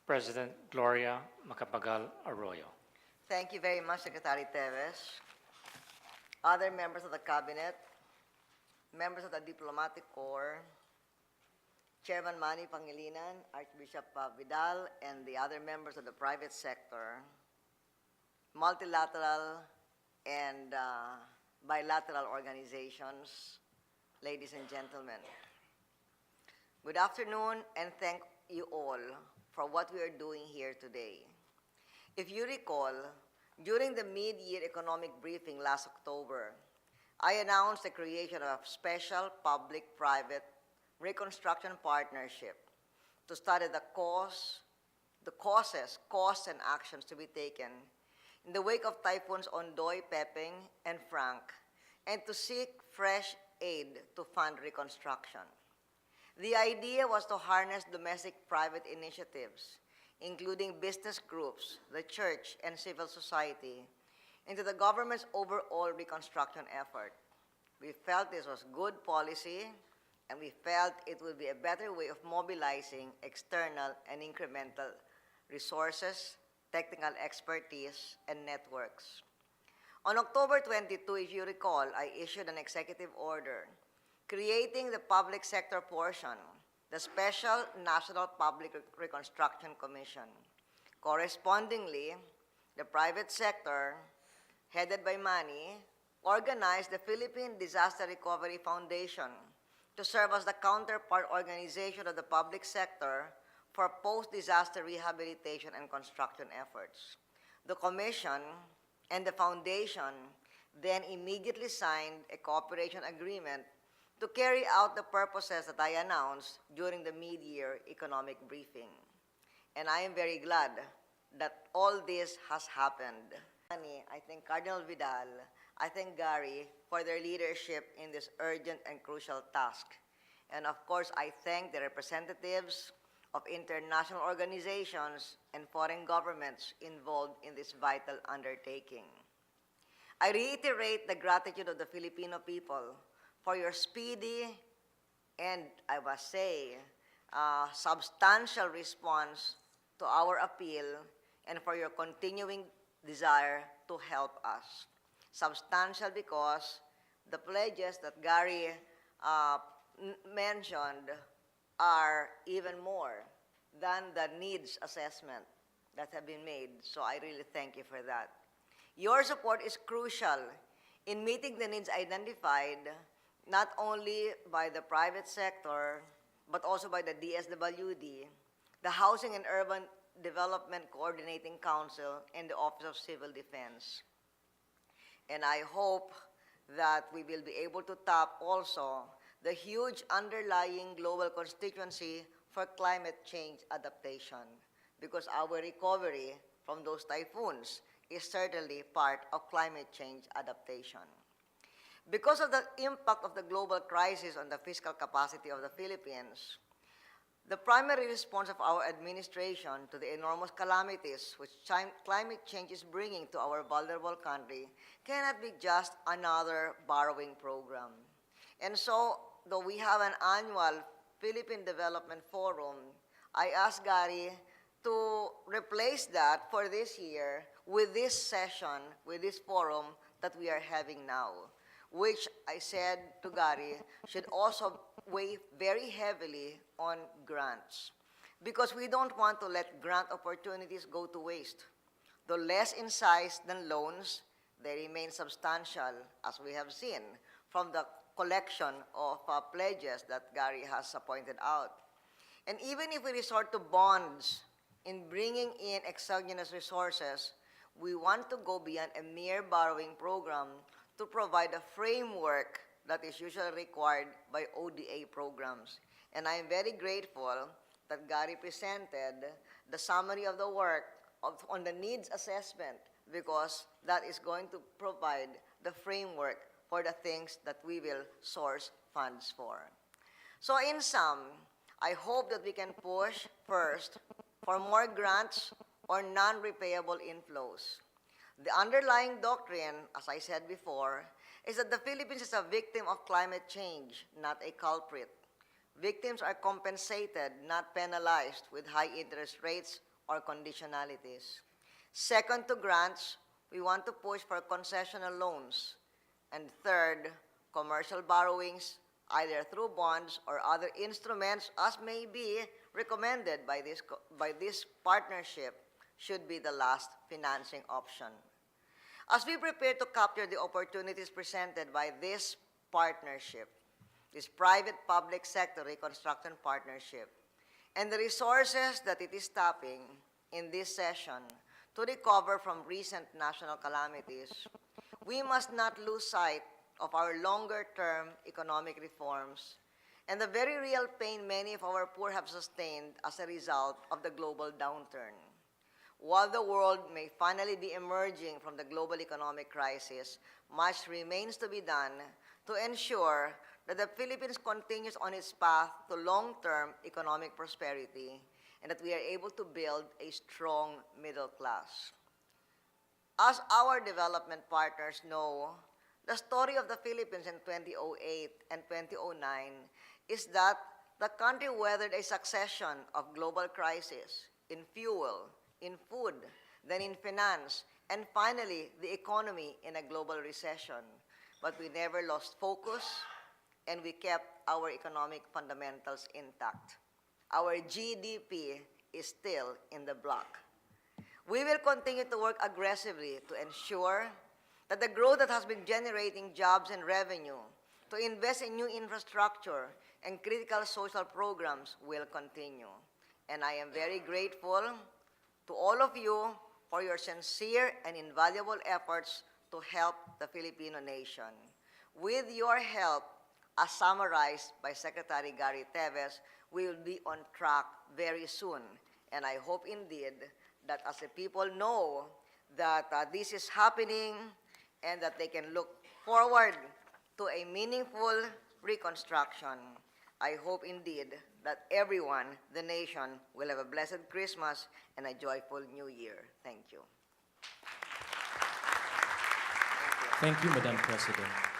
President Gloria Macapagal Arroyo. Thank you very much, Secretary Teves. Other members of the Cabinet, members of the Diplomatic Corps, Chairman Manny Pangilinan, Archbishop Vidal, and the other members of the private sector, multilateral and bilateral organizations, ladies and gentlemen. Good afternoon, and thank you all for what we are doing here today. If you recall, during the mid-year economic briefing last October, I announced the creation of a special public-private reconstruction partnership to study the causes, costs, and actions to be taken in the wake of typhoons Ondoy, Pepeng, and Frank, and to seek fresh aid to fund reconstruction. The idea was to harness domestic private initiatives, including business groups, the church, and civil society, into the government's overall reconstruction effort. We felt this was good policy, and we felt it would be a better way of mobilizing external and incremental resources, technical expertise, and networks. On October 22, if you recall, I issued an executive order creating the public sector portion, the Special National Public Reconstruction Commission. Correspondingly, the private sector, headed by Manny, organized the Philippine Disaster Recovery Foundation to serve as the counterpart organization of the public sector for post-disaster rehabilitation and construction efforts. The Commission and the Foundation then immediately signed a cooperation agreement to carry out the purposes that I announced during the mid-year economic briefing. And I am very glad that all this has happened. I thank Cardinal Vidal, I thank Gary for their leadership in this urgent and crucial task. And of course, I thank the representatives of international organizations and foreign governments involved in this vital undertaking. I reiterate the gratitude of the Filipino people for your speedy and, I must say, substantial response to our appeal and for your continuing desire to help us. Substantial because the pledges that Gary mentioned are even more than the needs assessment that have been made. So I really thank you for that. Your support is crucial in meeting the needs identified not only by the private sector, but also by the DSWD, the Housing and Urban Development Coordinating Council, and the Office of Civil Defense. And I hope that we will be able to tap also the huge underlying global constituency for climate change adaptation, because our recovery from those typhoons is certainly part of climate change adaptation. Because of the impact of the global crisis on the fiscal capacity of the Philippines, the primary response of our administration to the enormous calamities which climate change is bringing to our vulnerable country cannot be just another borrowing program. And so, though we have an annual Philippine Development Forum, I asked Gary to replace that for this year with this session, with this forum that we are having now, which I said to Gary should also weigh very heavily on grants, because we don't want to let grant opportunities go to waste. Though less in size than loans, they remain substantial, as we have seen from the collection of pledges that Gary has pointed out. And even if we resort to bonds in bringing in exogenous resources, we want to go beyond a mere borrowing program to provide a framework that is usually required by ODA programs. And I am very grateful that Gary presented the summary of the work on the needs assessment, because that is going to provide the framework for the things that we will source funds for. So in sum, I hope that we can push first for more grants or non-repayable inflows. The underlying doctrine, as I said before, is that the Philippines is a victim of climate change, not a culprit. victims are compensated, not penalized with high interest rates or conditionalities. Second, to grants, we want to push for concessional loans. And third, commercial borrowings, either through bonds or other instruments as may be recommended by this partnership, should be the last financing option. As we prepare to capture the opportunities presented by this partnership, this private-public sector reconstruction partnership, and the resources that it is tapping in this session to recover from recent national calamities, we must not lose sight of our longer-term economic reforms and the very real pain many of our poor have sustained as a result of the global downturn. While the world may finally be emerging from the global economic crisis, much remains to be done to ensure that the Philippines continues on its path to long-term economic prosperity and that we are able to build a strong middle class. As our development partners know, the story of the Philippines in 2008 and 2009 is that the country weathered a succession of global crises in fuel, in food, then in finance, and finally, the economy in a global recession. But we never lost focus, and we kept our economic fundamentals intact. Our GDP is still in the block. We will continue to work aggressively to ensure that the growth that has been generating jobs and revenue, to invest in new infrastructure and critical social programs will continue. And I am very grateful to all of you for your sincere and invaluable efforts to help the Filipino nation. With your help, as summarized by Secretary Gary Teves, we will be on track very soon. And I hope indeed that as the people know that this is happening and that they can look forward to a meaningful reconstruction, I hope indeed that everyone, the nation, will have a blessed Christmas and a joyful New Year. Thank you. Thank you, Madam President.